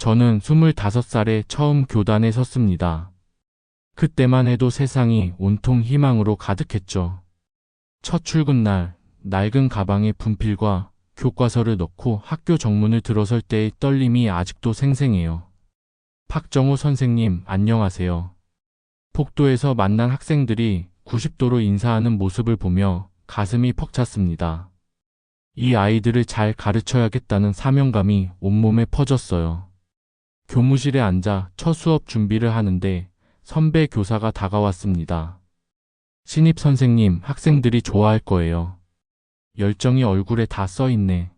저는 25살에 처음 교단에 섰습니다. 그때만 해도 세상이 온통 희망으로 가득했죠. 첫 출근 날, 낡은 가방에 분필과 교과서를 넣고 학교 정문을 들어설 때의 떨림이 아직도 생생해요. 박정호 선생님, 안녕하세요. 복도에서 만난 학생들이 90도로 인사하는 모습을 보며 가슴이 벅찼습니다. 이 아이들을 잘 가르쳐야겠다는 사명감이 온몸에 퍼졌어요. 교무실에 앉아 첫 수업 준비를 하는데 선배 교사가 다가왔습니다. 신입 선생님, 학생들이 좋아할 거예요. 열정이 얼굴에 다 써있네.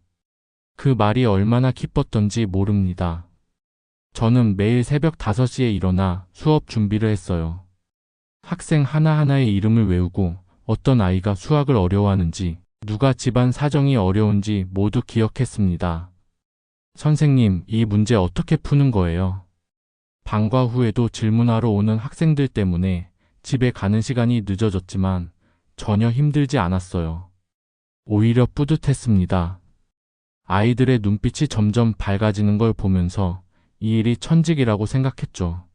그 말이 얼마나 기뻤던지 모릅니다. 저는 매일 새벽 5시에 일어나 수업 준비를 했어요. 학생 하나하나의 이름을 외우고 어떤 아이가 수학을 어려워하는지, 누가 집안 사정이 어려운지 모두 기억했습니다. 선생님, 이 문제 어떻게 푸는 거예요? 방과 후에도 질문하러 오는 학생들 때문에 집에 가는 시간이 늦어졌지만 전혀 힘들지 않았어요. 오히려 뿌듯했습니다. 아이들의 눈빛이 점점 밝아지는 걸 보면서 이 일이 천직이라고 생각했죠.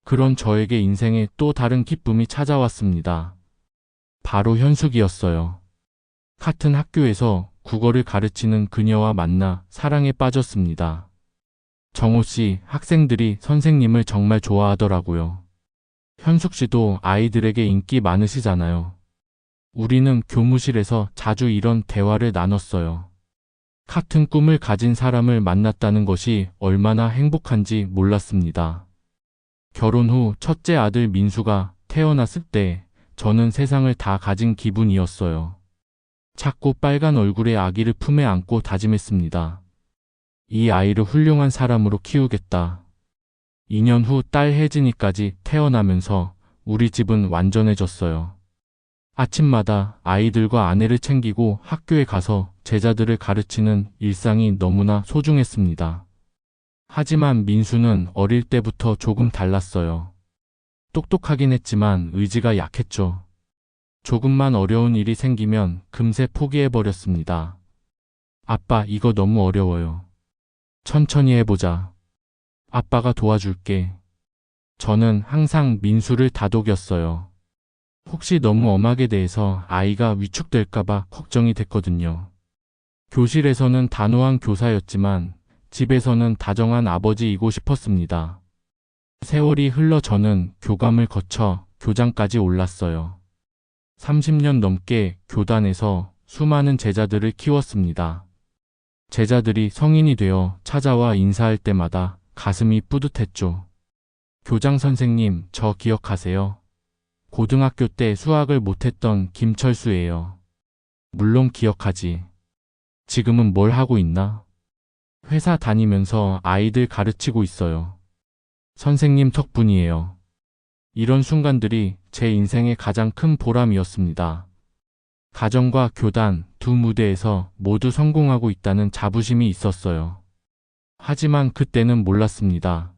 그런 저에게 인생에 또 다른 기쁨이 찾아왔습니다. 바로 현숙이었어요. 같은 학교에서 국어를 가르치는 그녀와 만나 사랑에 빠졌습니다. 정호 씨, 학생들이 선생님을 정말 좋아하더라고요. 현숙 씨도 아이들에게 인기 많으시잖아요. 우리는 교무실에서 자주 이런 대화를 나눴어요. 같은 꿈을 가진 사람을 만났다는 것이 얼마나 행복한지 몰랐습니다. 결혼 후 첫째 아들 민수가 태어났을 때 저는 세상을 다 가진 기분이었어요. 작고 빨간 얼굴의 아기를 품에 안고 다짐했습니다. 이 아이를 훌륭한 사람으로 키우겠다. 2년 후 딸 혜진이까지 태어나면서 우리 집은 완전해졌어요. 아침마다 아이들과 아내를 챙기고 학교에 가서 제자들을 가르치는 일상이 너무나 소중했습니다. 하지만 민수는 어릴 때부터 조금 달랐어요. 똑똑하긴 했지만 의지가 약했죠. 조금만 어려운 일이 생기면 금세 포기해버렸습니다. 아빠, 이거 너무 어려워요. 천천히 해보자. 아빠가 도와줄게. 저는 항상 민수를 다독였어요. 혹시 너무 엄하게 대해서 아이가 위축될까봐 걱정이 됐거든요. 교실에서는 단호한 교사였지만 집에서는 다정한 아버지이고 싶었습니다. 세월이 흘러 저는 교감을 거쳐 교장까지 올랐어요. 30년 넘게 교단에서 수많은 제자들을 키웠습니다. 제자들이 성인이 되어 찾아와 인사할 때마다 가슴이 뿌듯했죠. 교장 선생님, 저 기억하세요? 고등학교 때 수학을 못했던 김철수예요. 물론 기억하지. 지금은 뭘 하고 있나? 회사 다니면서 아이들 가르치고 있어요. 선생님 덕분이에요. 이런 순간들이 제 인생의 가장 큰 보람이었습니다. 가정과 교단 두 무대에서 모두 성공하고 있다는 자부심이 있었어요. 하지만 그때는 몰랐습니다.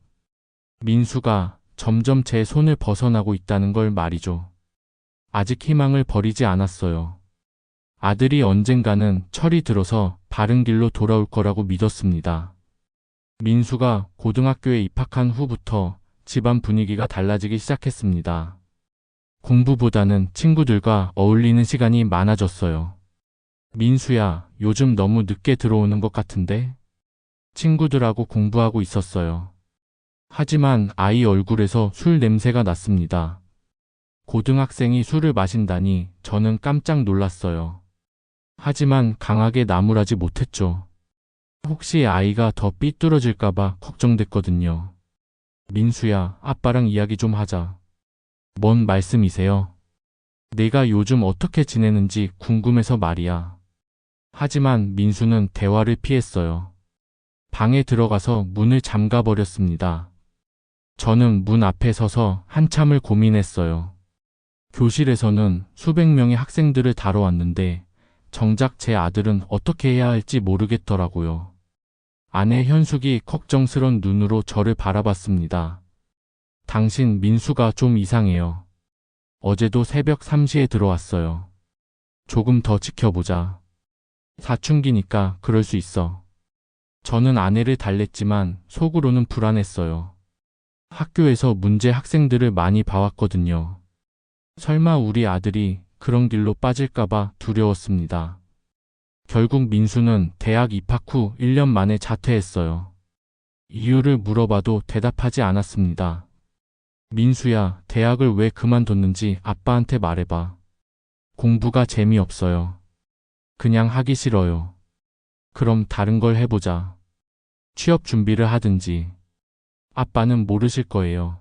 민수가 점점 제 손을 벗어나고 있다는 걸 말이죠. 아직 희망을 버리지 않았어요. 아들이 언젠가는 철이 들어서 바른 길로 돌아올 거라고 믿었습니다. 민수가 고등학교에 입학한 후부터 집안 분위기가 달라지기 시작했습니다. 공부보다는 친구들과 어울리는 시간이 많아졌어요. 민수야, 요즘 너무 늦게 들어오는 것 같은데? 친구들하고 공부하고 있었어요. 하지만 아이 얼굴에서 술 냄새가 났습니다. 고등학생이 술을 마신다니 저는 깜짝 놀랐어요. 하지만 강하게 나무라지 못했죠. 혹시 아이가 더 삐뚤어질까봐 걱정됐거든요. 민수야, 아빠랑 이야기 좀 하자. 뭔 말씀이세요? 내가 요즘 어떻게 지내는지 궁금해서 말이야. 하지만 민수는 대화를 피했어요. 방에 들어가서 문을 잠가버렸습니다. 저는 문 앞에 서서 한참을 고민했어요. 교실에서는 수백 명의 학생들을 다뤄왔는데 정작 제 아들은 어떻게 해야 할지 모르겠더라고요. 아내 현숙이 걱정스런 눈으로 저를 바라봤습니다. 당신 민수가 좀 이상해요. 어제도 새벽 3시에 들어왔어요. 조금 더 지켜보자. 사춘기니까 그럴 수 있어. 저는 아내를 달랬지만 속으로는 불안했어요. 학교에서 문제 학생들을 많이 봐왔거든요. 설마 우리 아들이 그런 길로 빠질까봐 두려웠습니다. 결국 민수는 대학 입학 후 1년 만에 자퇴했어요. 이유를 물어봐도 대답하지 않았습니다. 민수야, 대학을 왜 그만뒀는지 아빠한테 말해봐. 공부가 재미없어요. 그냥 하기 싫어요. 그럼 다른 걸 해보자. 취업 준비를 하든지. 아빠는 모르실 거예요.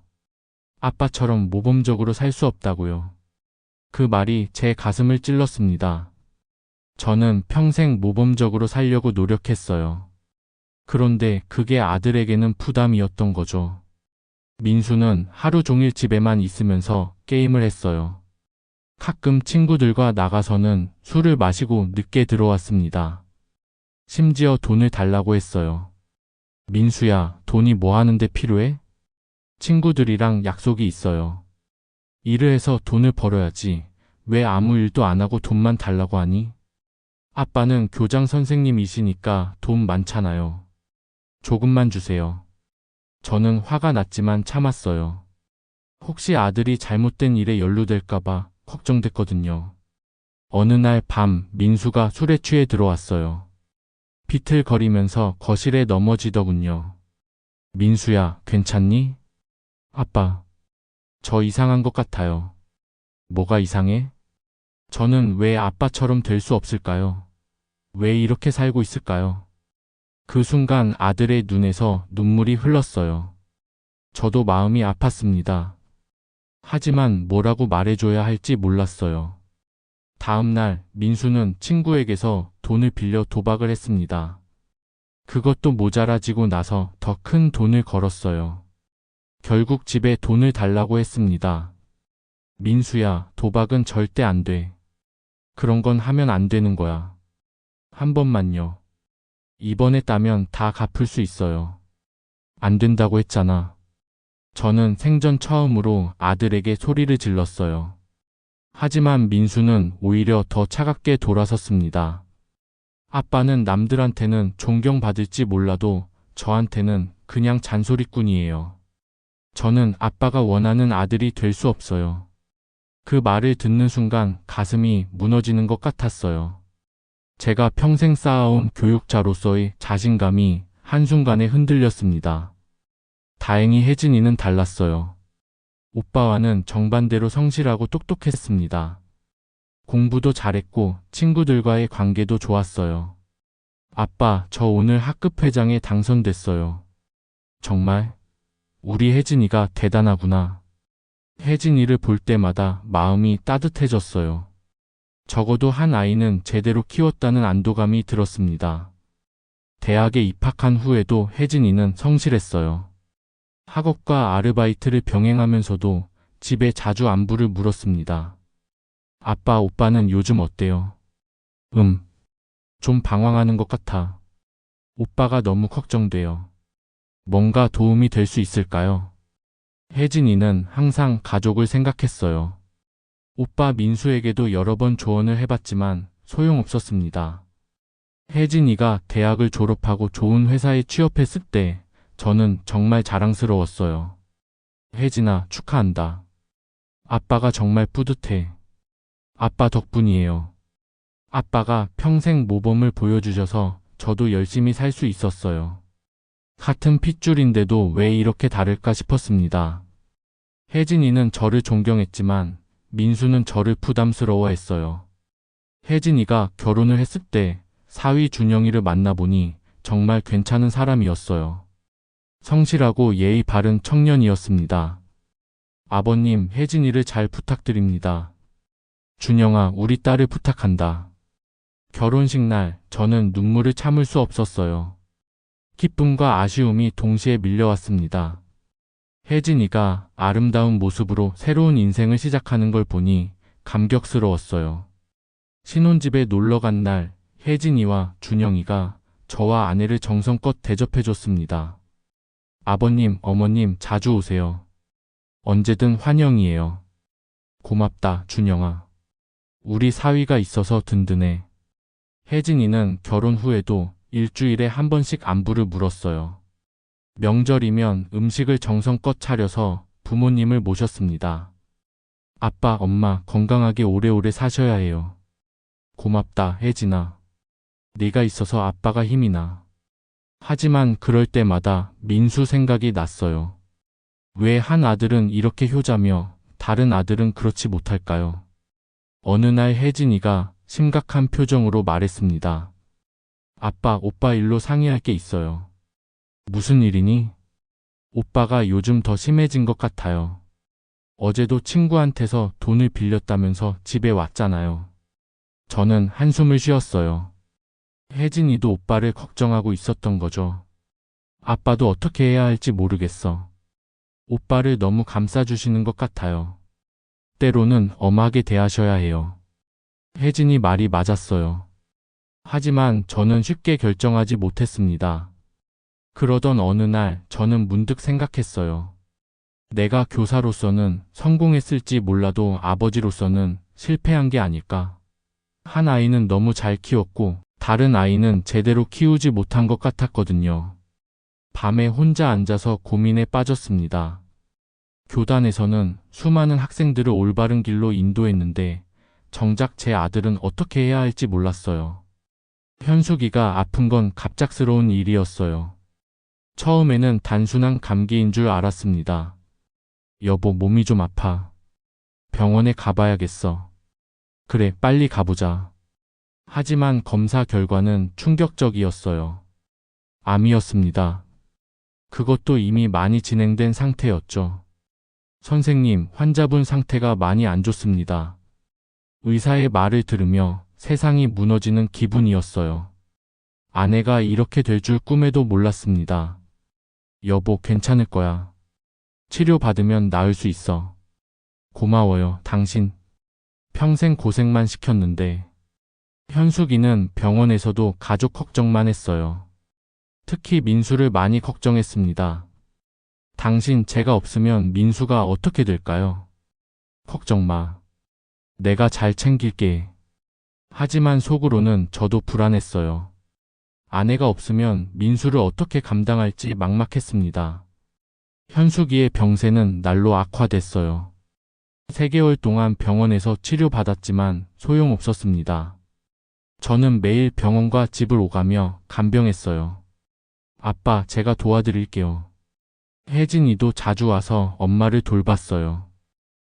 아빠처럼 모범적으로 살 수 없다고요. 그 말이 제 가슴을 찔렀습니다. 저는 평생 모범적으로 살려고 노력했어요. 그런데 그게 아들에게는 부담이었던 거죠. 민수는 하루 종일 집에만 있으면서 게임을 했어요. 가끔 친구들과 나가서는 술을 마시고 늦게 들어왔습니다. 심지어 돈을 달라고 했어요. 민수야, 돈이 뭐 하는데 필요해? 친구들이랑 약속이 있어요. 일을 해서 돈을 벌어야지. 왜 아무 일도 안 하고 돈만 달라고 하니? 아빠는 교장 선생님이시니까 돈 많잖아요. 조금만 주세요. 저는 화가 났지만 참았어요. 혹시 아들이 잘못된 일에 연루될까봐 걱정됐거든요. 어느 날 밤 민수가 술에 취해 들어왔어요. 비틀거리면서 거실에 넘어지더군요. 민수야, 괜찮니? 아빠, 저 이상한 것 같아요. 뭐가 이상해? 저는 왜 아빠처럼 될 수 없을까요? 왜 이렇게 살고 있을까요? 그 순간 아들의 눈에서 눈물이 흘렀어요. 저도 마음이 아팠습니다. 하지만 뭐라고 말해줘야 할지 몰랐어요. 다음 날 민수는 친구에게서 돈을 빌려 도박을 했습니다. 그것도 모자라지고 나서 더 큰 돈을 걸었어요. 결국 집에 돈을 달라고 했습니다. 민수야, 도박은 절대 안 돼. 그런 건 하면 안 되는 거야. 한 번만요. 이번에 따면 다 갚을 수 있어요. 안 된다고 했잖아. 저는 생전 처음으로 아들에게 소리를 질렀어요. 하지만 민수는 오히려 더 차갑게 돌아섰습니다. 아빠는 남들한테는 존경받을지 몰라도 저한테는 그냥 잔소리꾼이에요. 저는 아빠가 원하는 아들이 될 수 없어요. 그 말을 듣는 순간 가슴이 무너지는 것 같았어요. 제가 평생 쌓아온 교육자로서의 자신감이 한순간에 흔들렸습니다. 다행히 혜진이는 달랐어요. 오빠와는 정반대로 성실하고 똑똑했습니다. 공부도 잘했고 친구들과의 관계도 좋았어요. 아빠, 저 오늘 학급 회장에 당선됐어요. 정말? 우리 혜진이가 대단하구나. 혜진이를 볼 때마다 마음이 따뜻해졌어요. 적어도 한 아이는 제대로 키웠다는 안도감이 들었습니다. 대학에 입학한 후에도 혜진이는 성실했어요. 학업과 아르바이트를 병행하면서도 집에 자주 안부를 물었습니다. 아빠, 오빠는 요즘 어때요? 좀 방황하는 것 같아. 오빠가 너무 걱정돼요. 뭔가 도움이 될 수 있을까요? 혜진이는 항상 가족을 생각했어요. 오빠 민수에게도 여러 번 조언을 해봤지만 소용없었습니다. 혜진이가 대학을 졸업하고 좋은 회사에 취업했을 때 저는 정말 자랑스러웠어요. 혜진아, 축하한다. 아빠가 정말 뿌듯해. 아빠 덕분이에요. 아빠가 평생 모범을 보여주셔서 저도 열심히 살 수 있었어요. 같은 핏줄인데도 왜 이렇게 다를까 싶었습니다. 혜진이는 저를 존경했지만 민수는 저를 부담스러워했어요. 혜진이가 결혼을 했을 때 사위 준영이를 만나보니 정말 괜찮은 사람이었어요. 성실하고 예의 바른 청년이었습니다. 아버님, 혜진이를 잘 부탁드립니다. 준영아, 우리 딸을 부탁한다. 결혼식 날 저는 눈물을 참을 수 없었어요. 기쁨과 아쉬움이 동시에 밀려왔습니다. 혜진이가 아름다운 모습으로 새로운 인생을 시작하는 걸 보니 감격스러웠어요. 신혼집에 놀러 간 날 혜진이와 준영이가 저와 아내를 정성껏 대접해줬습니다. 아버님, 어머님 자주 오세요. 언제든 환영이에요. 고맙다, 준영아. 우리 사위가 있어서 든든해. 혜진이는 결혼 후에도 일주일에 한 번씩 안부를 물었어요. 명절이면 음식을 정성껏 차려서 부모님을 모셨습니다. 아빠, 엄마 건강하게 오래오래 사셔야 해요. 고맙다, 혜진아. 네가 있어서 아빠가 힘이 나. 하지만 그럴 때마다 민수 생각이 났어요. 왜 한 아들은 이렇게 효자며 다른 아들은 그렇지 못할까요? 어느 날 혜진이가 심각한 표정으로 말했습니다. 아빠, 오빠 일로 상의할 게 있어요. 무슨 일이니? 오빠가 요즘 더 심해진 것 같아요. 어제도 친구한테서 돈을 빌렸다면서 집에 왔잖아요. 저는 한숨을 쉬었어요. 혜진이도 오빠를 걱정하고 있었던 거죠. 아빠도 어떻게 해야 할지 모르겠어. 오빠를 너무 감싸주시는 것 같아요. 때로는 엄하게 대하셔야 해요. 혜진이 말이 맞았어요. 하지만 저는 쉽게 결정하지 못했습니다. 그러던 어느 날 저는 문득 생각했어요. 내가 교사로서는 성공했을지 몰라도 아버지로서는 실패한 게 아닐까. 한 아이는 너무 잘 키웠고 다른 아이는 제대로 키우지 못한 것 같았거든요. 밤에 혼자 앉아서 고민에 빠졌습니다. 교단에서는 수많은 학생들을 올바른 길로 인도했는데 정작 제 아들은 어떻게 해야 할지 몰랐어요. 현숙이가 아픈 건 갑작스러운 일이었어요. 처음에는 단순한 감기인 줄 알았습니다. 여보, 몸이 좀 아파. 병원에 가봐야겠어. 그래, 빨리 가보자. 하지만 검사 결과는 충격적이었어요. 암이었습니다. 그것도 이미 많이 진행된 상태였죠. 선생님, 환자분 상태가 많이 안 좋습니다. 의사의 말을 들으며 세상이 무너지는 기분이었어요. 아내가 이렇게 될 줄 꿈에도 몰랐습니다. 여보, 괜찮을 거야. 치료받으면 나을 수 있어. 고마워요, 당신. 평생 고생만 시켰는데. 현숙이는 병원에서도 가족 걱정만 했어요. 특히 민수를 많이 걱정했습니다. 당신, 제가 없으면 민수가 어떻게 될까요? 걱정 마. 내가 잘 챙길게. 하지만 속으로는 저도 불안했어요. 아내가 없으면 민수를 어떻게 감당할지 막막했습니다. 현숙이의 병세는 날로 악화됐어요. 3개월 동안 병원에서 치료받았지만 소용없었습니다. 저는 매일 병원과 집을 오가며 간병했어요. 아빠, 제가 도와드릴게요. 혜진이도 자주 와서 엄마를 돌봤어요.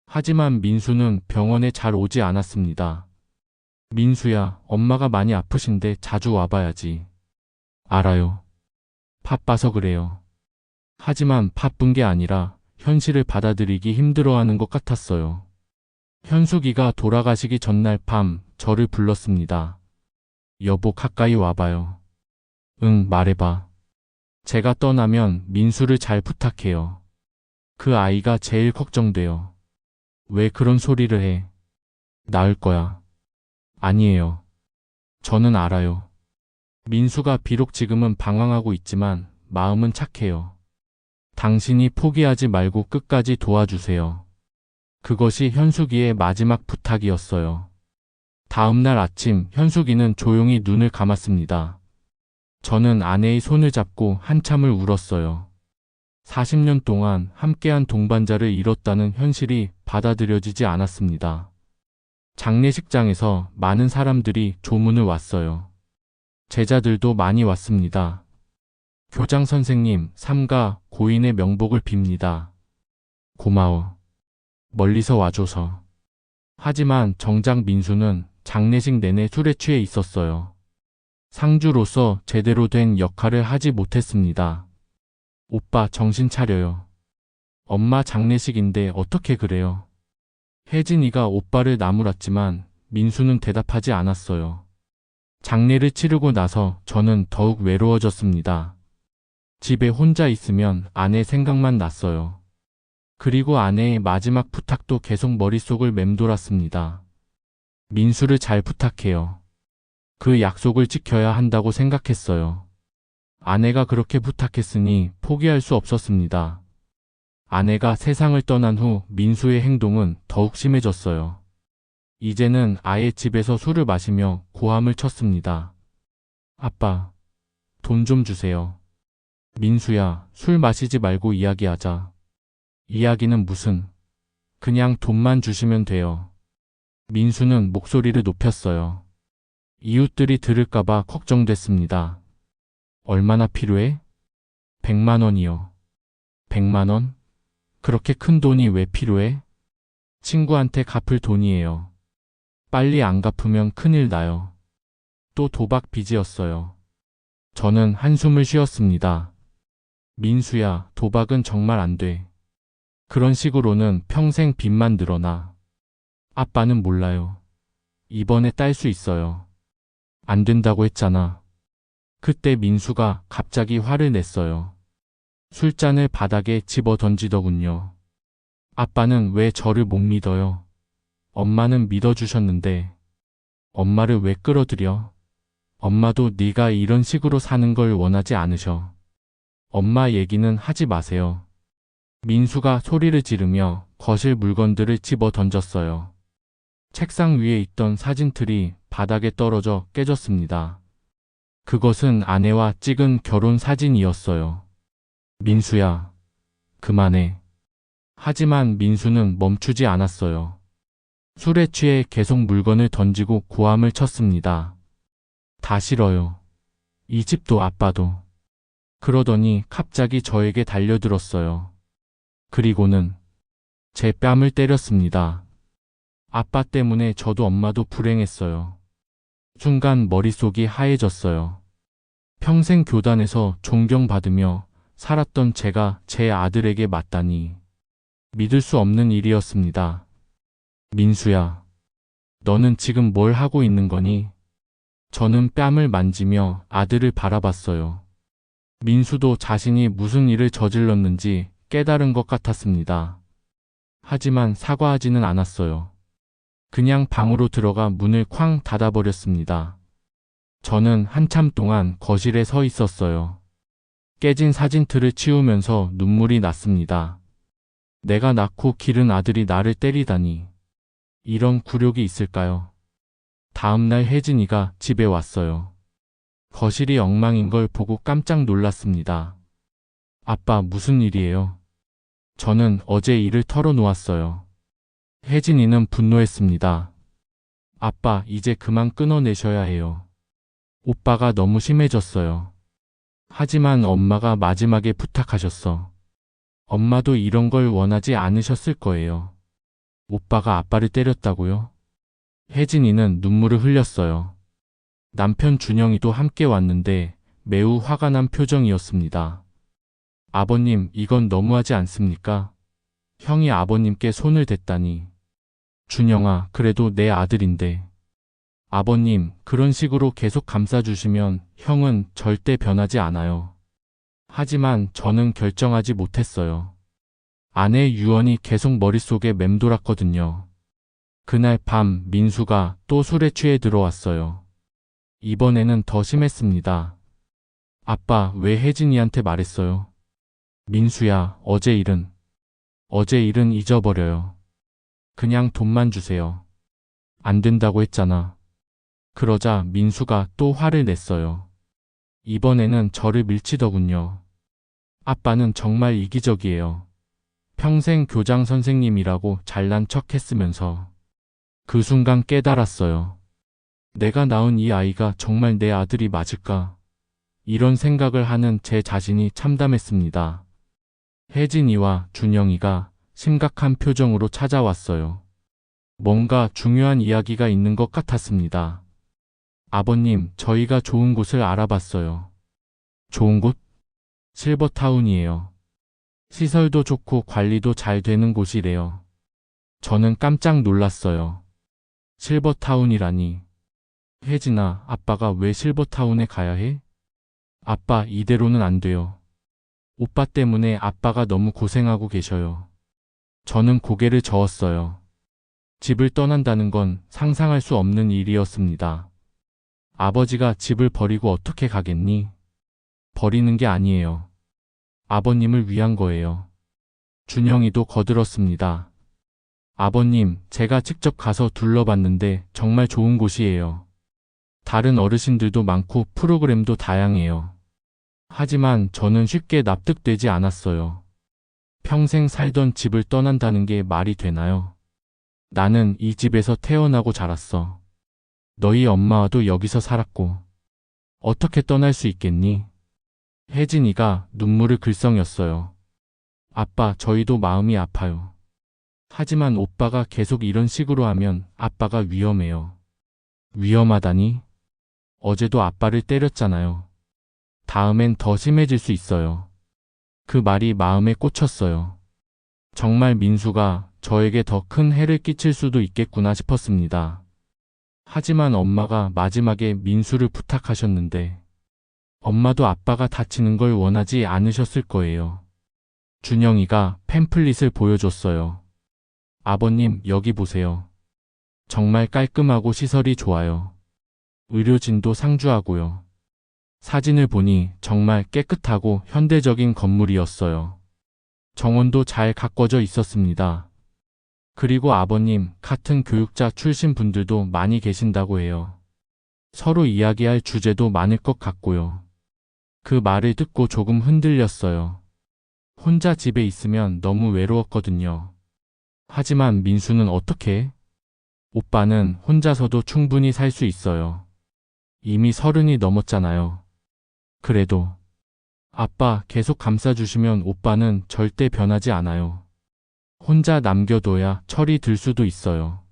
하지만 민수는 병원에 잘 오지 않았습니다. 민수야, 엄마가 많이 아프신데 자주 와봐야지. 알아요. 바빠서 그래요. 하지만 바쁜 게 아니라 현실을 받아들이기 힘들어하는 것 같았어요. 현숙이가 돌아가시기 전날 밤 저를 불렀습니다. 여보, 가까이 와봐요. 응, 말해봐. 제가 떠나면 민수를 잘 부탁해요. 그 아이가 제일 걱정돼요. 왜 그런 소리를 해? 나을 거야. 아니에요. 저는 알아요. 민수가 비록 지금은 방황하고 있지만 마음은 착해요. 당신이 포기하지 말고 끝까지 도와주세요. 그것이 현숙이의 마지막 부탁이었어요. 다음 날 아침 현숙이는 조용히 눈을 감았습니다. 저는 아내의 손을 잡고 한참을 울었어요. 40년 동안 함께한 동반자를 잃었다는 현실이 받아들여지지 않았습니다. 장례식장에서 많은 사람들이 조문을 왔어요. 제자들도 많이 왔습니다. 교장 선생님, 삼가 고인의 명복을 빕니다. 고마워. 멀리서 와줘서. 하지만 정작 민수는 장례식 내내 술에 취해 있었어요. 상주로서 제대로 된 역할을 하지 못했습니다. 오빠, 정신 차려요. 엄마 장례식인데 어떻게 그래요? 혜진이가 오빠를 나무랐지만 민수는 대답하지 않았어요. 장례를 치르고 나서 저는 더욱 외로워졌습니다. 집에 혼자 있으면 아내 생각만 났어요. 그리고 아내의 마지막 부탁도 계속 머릿속을 맴돌았습니다. 민수를 잘 부탁해요. 그 약속을 지켜야 한다고 생각했어요. 아내가 그렇게 부탁했으니 포기할 수 없었습니다. 아내가 세상을 떠난 후 민수의 행동은 더욱 심해졌어요. 이제는 아예 집에서 술을 마시며 고함을 쳤습니다. 아빠, 돈 좀 주세요. 민수야, 술 마시지 말고 이야기하자. 이야기는 무슨? 그냥 돈만 주시면 돼요. 민수는 목소리를 높였어요. 이웃들이 들을까봐 걱정됐습니다. 얼마나 필요해? 100만 원이요. 100만 원? 그렇게 큰 돈이 왜 필요해? 친구한테 갚을 돈이에요. 빨리 안 갚으면 큰일 나요. 또 도박 빚이었어요. 저는 한숨을 쉬었습니다. 민수야, 도박은 정말 안 돼. 그런 식으로는 평생 빚만 늘어나. 아빠는 몰라요. 이번에 딸 수 있어요. 안 된다고 했잖아. 그때 민수가 갑자기 화를 냈어요. 술잔을 바닥에 집어 던지더군요. 아빠는 왜 저를 못 믿어요? 엄마는 믿어주셨는데 엄마를 왜 끌어들여? 엄마도 네가 이런 식으로 사는 걸 원하지 않으셔. 엄마 얘기는 하지 마세요. 민수가 소리를 지르며 거실 물건들을 집어 던졌어요. 책상 위에 있던 사진틀이 바닥에 떨어져 깨졌습니다. 그것은 아내와 찍은 결혼 사진이었어요. 민수야, 그만해. 하지만 민수는 멈추지 않았어요. 술에 취해 계속 물건을 던지고 고함을 쳤습니다. 다 싫어요. 이 집도 아빠도. 그러더니 갑자기 저에게 달려들었어요. 그리고는 제 뺨을 때렸습니다. 아빠 때문에 저도 엄마도 불행했어요. 순간 머릿속이 하얘졌어요. 평생 교단에서 존경받으며 살았던 제가 제 아들에게 맞다니. 믿을 수 없는 일이었습니다. 민수야, 너는 지금 뭘 하고 있는 거니? 저는 뺨을 만지며 아들을 바라봤어요. 민수도 자신이 무슨 일을 저질렀는지 깨달은 것 같았습니다. 하지만 사과하지는 않았어요. 그냥 방으로 들어가 문을 쾅 닫아버렸습니다. 저는 한참 동안 거실에 서 있었어요. 깨진 사진틀을 치우면서 눈물이 났습니다. 내가 낳고 기른 아들이 나를 때리다니. 이런 굴욕이 있을까요? 다음날 혜진이가 집에 왔어요. 거실이 엉망인 걸 보고 깜짝 놀랐습니다. 아빠, 무슨 일이에요? 저는 어제 일을 털어놓았어요. 혜진이는 분노했습니다. 아빠, 이제 그만 끊어내셔야 해요. 오빠가 너무 심해졌어요. 하지만 엄마가 마지막에 부탁하셨어. 엄마도 이런 걸 원하지 않으셨을 거예요. 오빠가 아빠를 때렸다고요? 혜진이는 눈물을 흘렸어요. 남편 준영이도 함께 왔는데 매우 화가 난 표정이었습니다. 아버님, 이건 너무하지 않습니까? 형이 아버님께 손을 댔다니. 준영아, 그래도 내 아들인데. 아버님, 그런 식으로 계속 감싸주시면 형은 절대 변하지 않아요. 하지만 저는 결정하지 못했어요. 아내의 유언이 계속 머릿속에 맴돌았거든요. 그날 밤 민수가 또 술에 취해 들어왔어요. 이번에는 더 심했습니다. 아빠, 왜 혜진이한테 말했어요? 민수야, 어제 일은 잊어버려요. 그냥 돈만 주세요. 안 된다고 했잖아. 그러자 민수가 또 화를 냈어요. 이번에는 저를 밀치더군요. 아빠는 정말 이기적이에요. 평생 교장 선생님이라고 잘난 척 했으면서. 그 순간 깨달았어요. 내가 낳은 이 아이가 정말 내 아들이 맞을까? 이런 생각을 하는 제 자신이 참담했습니다. 혜진이와 준영이가 심각한 표정으로 찾아왔어요. 뭔가 중요한 이야기가 있는 것 같았습니다. 아버님, 저희가 좋은 곳을 알아봤어요. 좋은 곳? 실버타운이에요. 시설도 좋고 관리도 잘 되는 곳이래요. 저는 깜짝 놀랐어요. 실버타운이라니. 혜진아, 아빠가 왜 실버타운에 가야 해? 아빠, 이대로는 안 돼요. 오빠 때문에 아빠가 너무 고생하고 계셔요. 저는 고개를 저었어요. 집을 떠난다는 건 상상할 수 없는 일이었습니다. 아버지가 집을 버리고 어떻게 가겠니? 버리는 게 아니에요. 아버님을 위한 거예요. 준영이도 거들었습니다. 아버님, 제가 직접 가서 둘러봤는데 정말 좋은 곳이에요. 다른 어르신들도 많고 프로그램도 다양해요. 하지만 저는 쉽게 납득되지 않았어요. 평생 살던 집을 떠난다는 게 말이 되나요? 나는 이 집에서 태어나고 자랐어. 너희 엄마와도 여기서 살았고. 어떻게 떠날 수 있겠니? 혜진이가 눈물을 글썽였어요. 아빠, 저희도 마음이 아파요. 하지만 오빠가 계속 이런 식으로 하면 아빠가 위험해요. 위험하다니? 어제도 아빠를 때렸잖아요. 다음엔 더 심해질 수 있어요. 그 말이 마음에 꽂혔어요. 정말 민수가 저에게 더 큰 해를 끼칠 수도 있겠구나 싶었습니다. 하지만 엄마가 마지막에 민수를 부탁하셨는데 엄마도 아빠가 다치는 걸 원하지 않으셨을 거예요. 준영이가 팸플릿을 보여줬어요. 아버님, 여기 보세요. 정말 깔끔하고 시설이 좋아요. 의료진도 상주하고요. 사진을 보니 정말 깨끗하고 현대적인 건물이었어요. 정원도 잘 가꿔져 있었습니다. 그리고 아버님, 같은 교육자 출신 분들도 많이 계신다고 해요. 서로 이야기할 주제도 많을 것 같고요. 그 말을 듣고 조금 흔들렸어요. 혼자 집에 있으면 너무 외로웠거든요. 하지만 민수는 어떻게? 오빠는 혼자서도 충분히 살 수 있어요. 이미 30이 넘었잖아요. 그래도 아빠 계속 감싸주시면 오빠는 절대 변하지 않아요. 혼자 남겨둬야 철이 들 수도 있어요.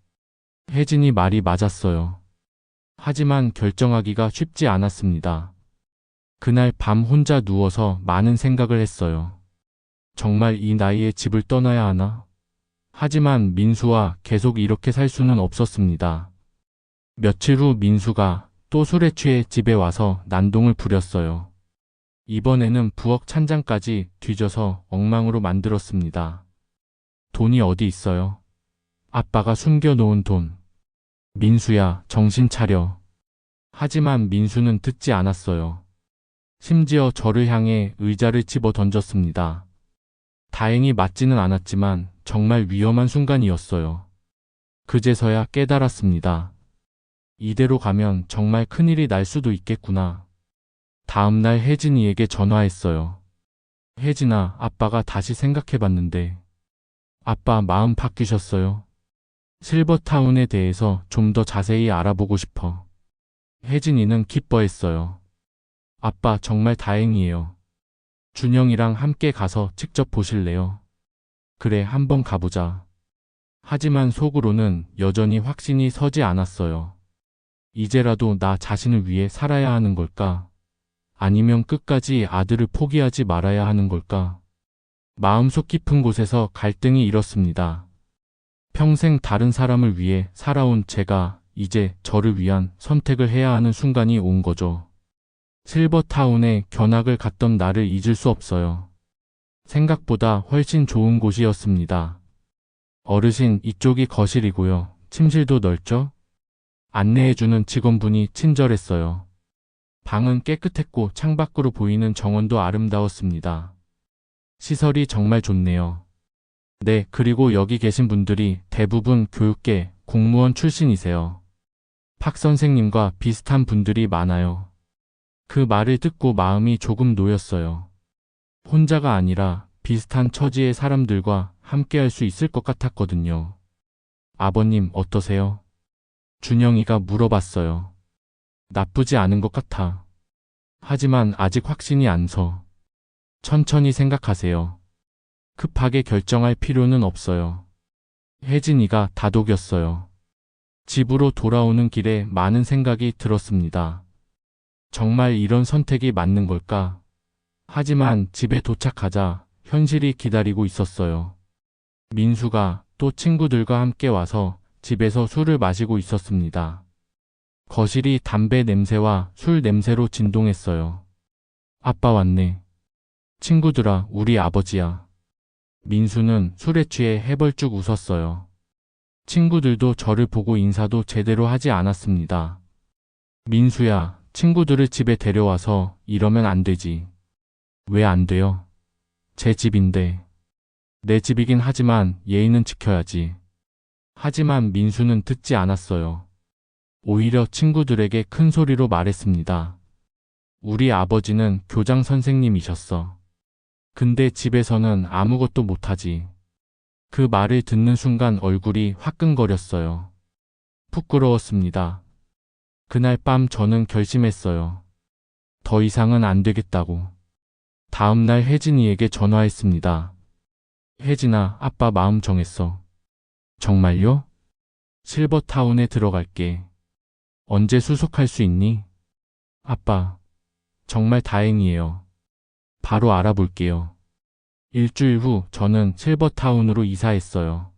혜진이 말이 맞았어요. 하지만 결정하기가 쉽지 않았습니다. 그날 밤 혼자 누워서 많은 생각을 했어요. 정말 이 나이에 집을 떠나야 하나? 하지만 민수와 계속 이렇게 살 수는 없었습니다. 며칠 후 민수가 또 술에 취해 집에 와서 난동을 부렸어요. 이번에는 부엌 찬장까지 뒤져서 엉망으로 만들었습니다. 돈이 어디 있어요? 아빠가 숨겨놓은 돈. 민수야, 정신 차려. 하지만 민수는 듣지 않았어요. 심지어 저를 향해 의자를 집어 던졌습니다. 다행히 맞지는 않았지만 정말 위험한 순간이었어요. 그제서야 깨달았습니다. 이대로 가면 정말 큰일이 날 수도 있겠구나. 다음날 혜진이에게 전화했어요. 혜진아, 아빠가 다시 생각해봤는데 아빠 마음 바뀌셨어요? 실버타운에 대해서 좀 더 자세히 알아보고 싶어. 혜진이는 기뻐했어요. 아빠 정말 다행이에요. 준영이랑 함께 가서 직접 보실래요? 그래, 한번 가보자. 하지만 속으로는 여전히 확신이 서지 않았어요. 이제라도 나 자신을 위해 살아야 하는 걸까? 아니면 끝까지 아들을 포기하지 말아야 하는 걸까? 마음속 깊은 곳에서 갈등이 일었습니다. 평생 다른 사람을 위해 살아온 제가 이제 저를 위한 선택을 해야 하는 순간이 온 거죠. 실버타운에 견학을 갔던 날을 잊을 수 없어요. 생각보다 훨씬 좋은 곳이었습니다. 어르신, 이쪽이 거실이고요. 침실도 넓죠? 안내해주는 직원분이 친절했어요. 방은 깨끗했고 창밖으로 보이는 정원도 아름다웠습니다. 시설이 정말 좋네요. 네, 그리고 여기 계신 분들이 대부분 교육계, 공무원 출신이세요. 박 선생님과 비슷한 분들이 많아요. 그 말을 듣고 마음이 조금 놓였어요. 혼자가 아니라 비슷한 처지의 사람들과 함께 할 수 있을 것 같았거든요. 아버님, 어떠세요? 준영이가 물어봤어요. 나쁘지 않은 것 같아. 하지만 아직 확신이 안 서. 천천히 생각하세요. 급하게 결정할 필요는 없어요. 혜진이가 다독였어요. 집으로 돌아오는 길에 많은 생각이 들었습니다. 정말 이런 선택이 맞는 걸까? 하지만 집에 도착하자 현실이 기다리고 있었어요. 민수가 또 친구들과 함께 와서 집에서 술을 마시고 있었습니다. 거실이 담배 냄새와 술 냄새로 진동했어요. 아빠 왔네. 친구들아, 우리 아버지야. 민수는 술에 취해 해벌쭉 웃었어요. 친구들도 저를 보고 인사도 제대로 하지 않았습니다. 민수야, 친구들을 집에 데려와서 이러면 안 되지. 왜 안 돼요? 제 집인데. 내 집이긴 하지만 예의는 지켜야지. 하지만 민수는 듣지 않았어요. 오히려 친구들에게 큰 소리로 말했습니다. 우리 아버지는 교장 선생님이셨어. 근데 집에서는 아무것도 못하지. 그 말을 듣는 순간 얼굴이 화끈거렸어요. 부끄러웠습니다. 그날 밤 저는 결심했어요. 더 이상은 안 되겠다고. 다음날 혜진이에게 전화했습니다. 혜진아, 아빠 마음 정했어. 정말요? 실버타운에 들어갈게. 언제 수속할 수 있니? 아빠, 정말 다행이에요. 바로 알아볼게요. 일주일 후 저는 실버타운으로 이사했어요.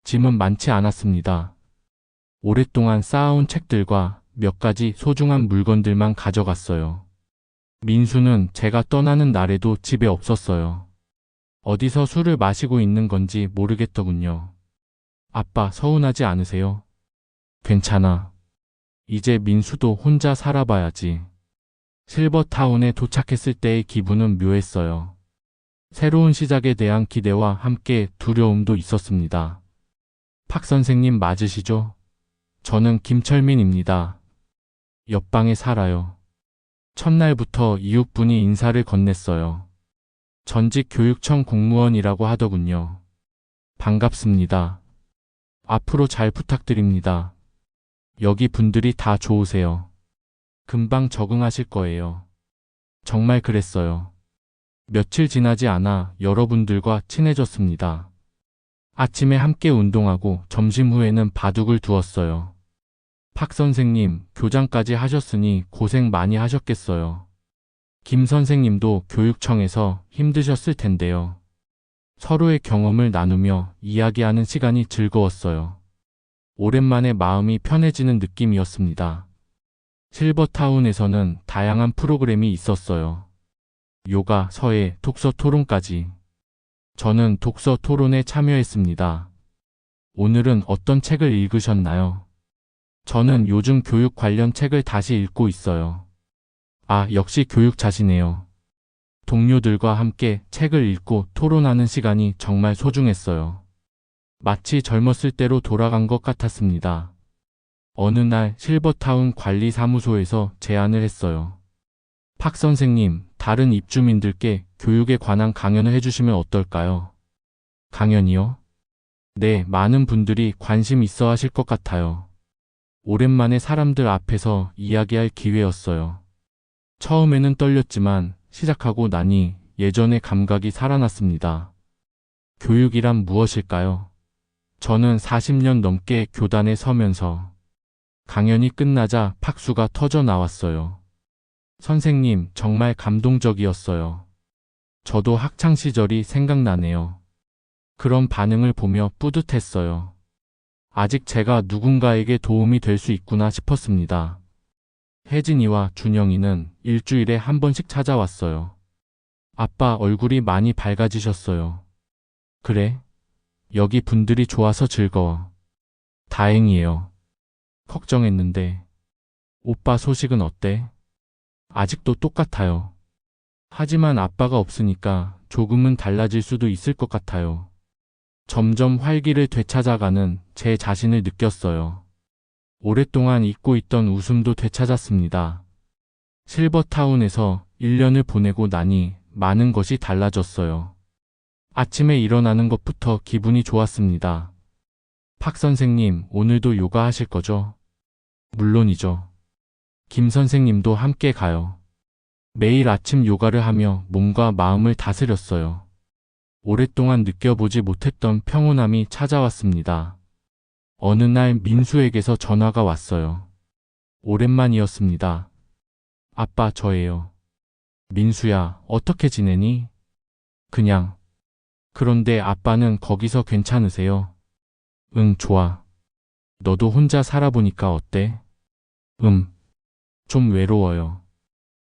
짐은 많지 않았습니다. 오랫동안 쌓아온 책들과 몇 가지 소중한 물건들만 가져갔어요. 민수는 제가 떠나는 날에도 집에 없었어요. 어디서 술을 마시고 있는 건지 모르겠더군요. 아빠, 서운하지 않으세요? 괜찮아. 이제 민수도 혼자 살아봐야지. 실버타운에 도착했을 때의 기분은 묘했어요. 새로운 시작에 대한 기대와 함께 두려움도 있었습니다. 박 선생님 맞으시죠? 저는 김철민입니다. 옆방에 살아요. 첫날부터 이웃분이 인사를 건넸어요. 전직 교육청 공무원이라고 하더군요. 반갑습니다. 앞으로 잘 부탁드립니다. 여기 분들이 다 좋으세요. 금방 적응하실 거예요. 정말 그랬어요. 며칠 지나지 않아 여러분들과 친해졌습니다. 아침에 함께 운동하고 점심 후에는 바둑을 두었어요. 박 선생님, 교장까지 하셨으니 고생 많이 하셨겠어요. 김 선생님도 교육청에서 힘드셨을 텐데요. 서로의 경험을 나누며 이야기하는 시간이 즐거웠어요. 오랜만에 마음이 편해지는 느낌이었습니다. 실버타운에서는 다양한 프로그램이 있었어요. 요가, 서예, 독서 토론까지. 저는 독서 토론에 참여했습니다. 오늘은 어떤 책을 읽으셨나요? 저는 요즘 교육 관련 책을 다시 읽고 있어요. 아, 역시 교육자시네요. 동료들과 함께 책을 읽고 토론하는 시간이 정말 소중했어요. 마치 젊었을 때로 돌아간 것 같았습니다. 어느 날 실버타운 관리사무소에서 제안을 했어요. 박 선생님, 다른 입주민들께 교육에 관한 강연을 해주시면 어떨까요? 강연이요? 네, 많은 분들이 관심 있어 하실 것 같아요. 오랜만에 사람들 앞에서 이야기할 기회였어요. 처음에는 떨렸지만 시작하고 나니 예전의 감각이 살아났습니다. 교육이란 무엇일까요? 저는 40년 넘게 교단에 서면서 강연이 끝나자 박수가 터져 나왔어요. 선생님, 정말 감동적이었어요. 저도 학창 시절이 생각나네요. 그런 반응을 보며 뿌듯했어요. 아직 제가 누군가에게 도움이 될 수 있구나 싶었습니다. 혜진이와 준영이는 일주일에 한 번씩 찾아왔어요. 아빠, 얼굴이 많이 밝아지셨어요. 그래? 여기 분들이 좋아서 즐거워. 다행이에요. 걱정했는데. 오빠 소식은 어때? 아직도 똑같아요. 하지만 아빠가 없으니까 조금은 달라질 수도 있을 것 같아요. 점점 활기를 되찾아가는 제 자신을 느꼈어요. 오랫동안 잊고 있던 웃음도 되찾았습니다. 실버타운에서 1년을 보내고 나니 많은 것이 달라졌어요. 아침에 일어나는 것부터 기분이 좋았습니다. 박 선생님, 오늘도 요가 하실 거죠? 물론이죠. 김 선생님도 함께 가요. 매일 아침 요가를 하며 몸과 마음을 다스렸어요. 오랫동안 느껴보지 못했던 평온함이 찾아왔습니다. 어느 날 민수에게서 전화가 왔어요. 오랜만이었습니다. 아빠, 저예요. 민수야, 어떻게 지내니? 그냥. 그런데 아빠는 거기서 괜찮으세요? 응, 좋아. 너도 혼자 살아보니까 어때? 좀 외로워요.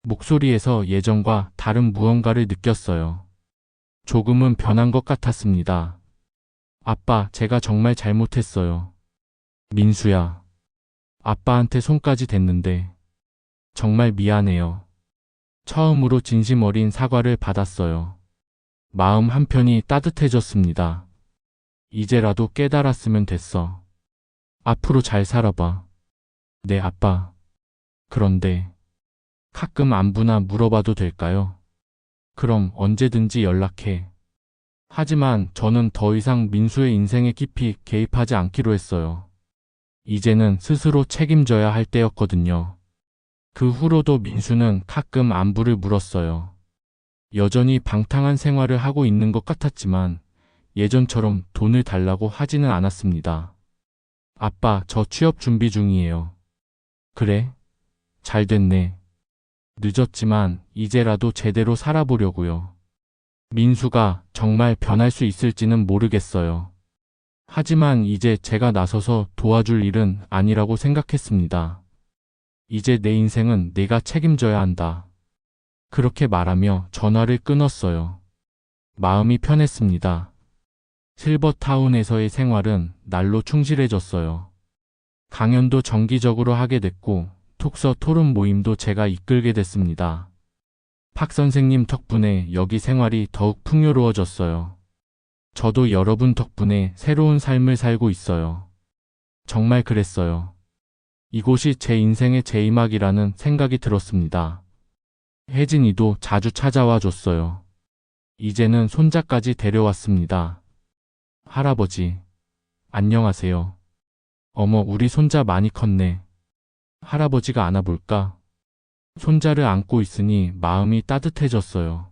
목소리에서 예전과 다른 무언가를 느꼈어요. 조금은 변한 것 같았습니다. 아빠, 제가 정말 잘못했어요. 민수야. 아빠한테 손까지 댔는데. 정말 미안해요. 처음으로 진심 어린 사과를 받았어요. 마음 한편이 따뜻해졌습니다. 이제라도 깨달았으면 됐어. 앞으로 잘 살아봐. 네, 아빠. 그런데 가끔 안부나 물어봐도 될까요? 그럼 언제든지 연락해. 하지만 저는 더 이상 민수의 인생에 깊이 개입하지 않기로 했어요. 이제는 스스로 책임져야 할 때였거든요. 그 후로도 민수는 가끔 안부를 물었어요. 여전히 방탕한 생활을 하고 있는 것 같았지만 예전처럼 돈을 달라고 하지는 않았습니다. 아빠, 저 취업 준비 중이에요. 그래? 잘 됐네. 늦었지만 이제라도 제대로 살아보려고요. 민수가 정말 변할 수 있을지는 모르겠어요. 하지만 이제 제가 나서서 도와줄 일은 아니라고 생각했습니다. 이제 내 인생은 내가 책임져야 한다. 그렇게 말하며 전화를 끊었어요. 마음이 편했습니다. 실버타운에서의 생활은 날로 충실해졌어요. 강연도 정기적으로 하게 됐고 톡서 토론 모임도 제가 이끌게 됐습니다. 박 선생님 덕분에 여기 생활이 더욱 풍요로워졌어요. 저도 여러분 덕분에 새로운 삶을 살고 있어요. 정말 그랬어요. 이곳이 제 인생의 제이막이라는 생각이 들었습니다. 혜진이도 자주 찾아와 줬어요. 이제는 손자까지 데려왔습니다. 할아버지, 안녕하세요. 어머, 우리 손자 많이 컸네. 할아버지가 안아볼까? 손자를 안고 있으니 마음이 따뜻해졌어요.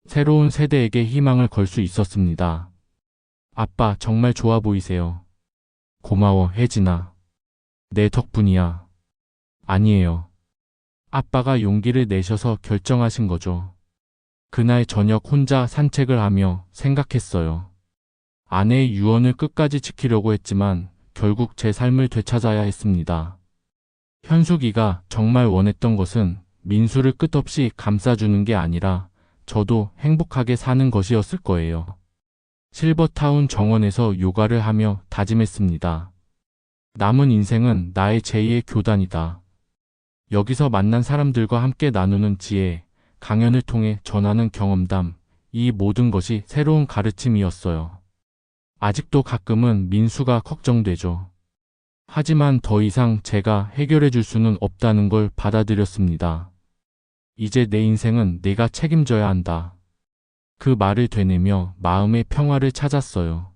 새로운 세대에게 희망을 걸 수 있었습니다. 아빠, 정말 좋아 보이세요. 고마워, 혜진아. 내 덕분이야. 아니에요. 아빠가 용기를 내셔서 결정하신 거죠. 그날 저녁 혼자 산책을 하며 생각했어요. 아내의 유언을 끝까지 지키려고 했지만 결국 제 삶을 되찾아야 했습니다. 현숙이가 정말 원했던 것은 민수를 끝없이 감싸주는 게 아니라 저도 행복하게 사는 것이었을 거예요. 실버타운 정원에서 요가를 하며 다짐했습니다. 남은 인생은 나의 제2의 교단이다. 여기서 만난 사람들과 함께 나누는 지혜, 강연을 통해 전하는 경험담, 이 모든 것이 새로운 가르침이었어요. 아직도 가끔은 민수가 걱정되죠. 하지만 더 이상 제가 해결해 줄 수는 없다는 걸 받아들였습니다. 이제 내 인생은 내가 책임져야 한다. 그 말을 되뇌며 마음의 평화를 찾았어요.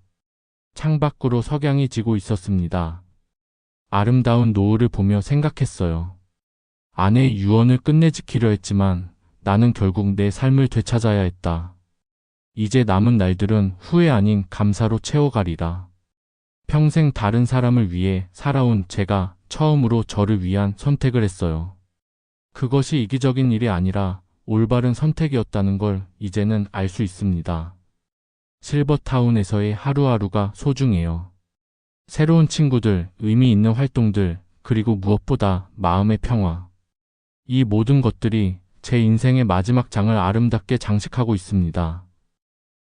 창밖으로 석양이 지고 있었습니다. 아름다운 노을을 보며 생각했어요. 아내의 유언을 끝내 지키려 했지만 나는 결국 내 삶을 되찾아야 했다. 이제 남은 날들은 후회 아닌 감사로 채워가리라. 평생 다른 사람을 위해 살아온 제가 처음으로 저를 위한 선택을 했어요. 그것이 이기적인 일이 아니라 올바른 선택이었다는 걸 이제는 알 수 있습니다. 실버타운에서의 하루하루가 소중해요. 새로운 친구들, 의미 있는 활동들, 그리고 무엇보다 마음의 평화. 이 모든 것들이 제 인생의 마지막 장을 아름답게 장식하고 있습니다.